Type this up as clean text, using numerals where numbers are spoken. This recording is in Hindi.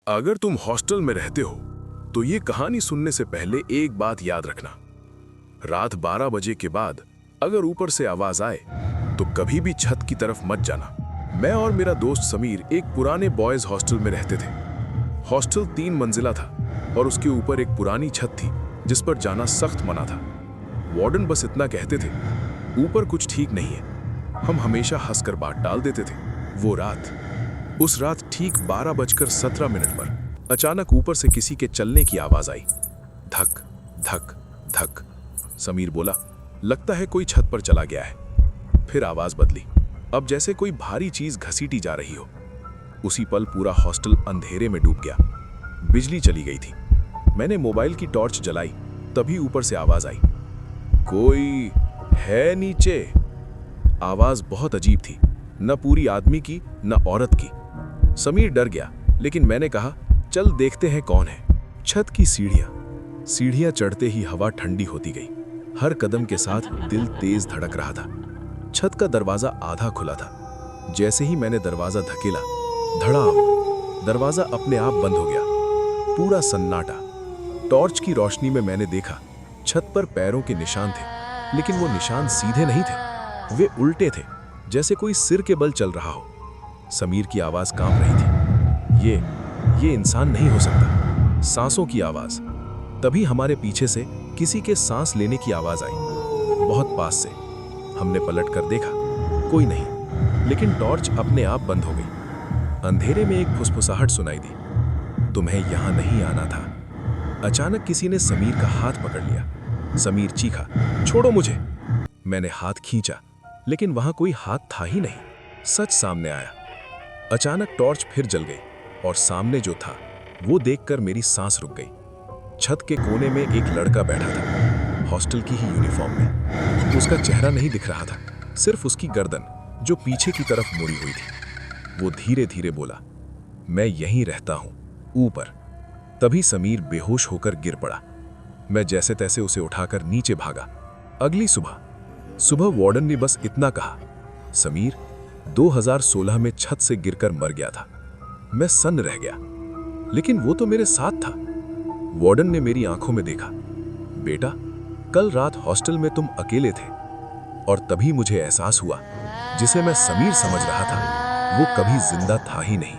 अगर तुम हॉस्टल में रहते हो तो ये कहानी सुनने से पहले एक बात याद रखना। रात 12 बजे के बाद अगर ऊपर से आवाज आए तो कभी भी छत की तरफ मत जाना। मैं और मेरा दोस्त समीर एक पुराने बॉयज हॉस्टल में रहते थे। हॉस्टल 3 मंजिला था और उसके ऊपर एक पुरानी छत थी जिस पर जाना सख्त मना था। वार्डन बस इतना कहते थे, ऊपर कुछ ठीक नहीं है। हम हमेशा हंसकर बात टाल देते थे। उस रात ठीक 12:17 पर अचानक ऊपर से किसी के चलने की आवाज आई। धक धक धक। समीर बोला, लगता है कोई छत पर चला गया है। फिर आवाज बदली, अब जैसे कोई भारी चीज घसीटी जा रही हो। उसी पल पूरा हॉस्टल अंधेरे में डूब गया। बिजली चली गई थी। मैंने मोबाइल की टॉर्च जलाई, तभी ऊपर से आवाज आई, कोई है नीचे। आवाज बहुत अजीब थी, न पूरी आदमी की न औरत की। समीर डर गया, लेकिन मैंने कहा, चल देखते हैं कौन है। छत की सीढ़ियां चढ़ते ही हवा ठंडी होती गई। हर कदम के साथ दिल तेज धड़क रहा था। छत का दरवाजा आधा खुला था। जैसे ही मैंने दरवाजा धकेला, धड़ाम, दरवाजा अपने आप बंद हो गया। पूरा सन्नाटा। टॉर्च की रोशनी में मैंने देखा, छत पर पैरों के निशान थे, लेकिन वो निशान सीधे नहीं थे, वे उल्टे थे, जैसे कोई सिर के बल चल रहा हो। समीर की आवाज कांप रही थी, ये इंसान नहीं हो सकता। सांसों की आवाज। तभी हमारे पीछे से किसी के सांस लेने की आवाज आई, बहुत पास से। हमने पलट कर देखा, कोई नहीं, लेकिन टॉर्च अपने आप बंद हो गई। अंधेरे में एक फुसफुसाहट सुनाई दी, तुम्हें यहां नहीं आना था। अचानक किसी ने समीर का हाथ पकड़ लिया। समीर चीखा, छोड़ो मुझे। मैंने हाथ खींचा, लेकिन वहां कोई हाथ था ही नहीं। सच सामने आया। अचानक टॉर्च फिर जल गई और सामने जो था वो देखकर मेरी सांस रुक गई। छत के कोने में एक लड़का बैठा था, हॉस्टल की ही यूनिफॉर्म में। उसका चेहरा नहीं दिख रहा था, सिर्फ उसकी गर्दन जो पीछे की तरफ मुड़ी हुई थी। वो धीरे धीरे बोला, मैं यहीं रहता हूं, ऊपर। तभी समीर बेहोश होकर गिर पड़ा। मैं जैसे तैसे उसे उठाकर नीचे भागा। अगली सुबह वार्डन ने बस इतना कहा, समीर 2016 में छत से गिरकर मर गया था। मैं सन्न रह गया, लेकिन वो तो मेरे साथ था। वार्डन ने मेरी आंखों में देखा, बेटा, कल रात हॉस्टल में तुम अकेले थे। और तभी मुझे एहसास हुआ, जिसे मैं समीर समझ रहा था, वो कभी जिंदा था ही नहीं।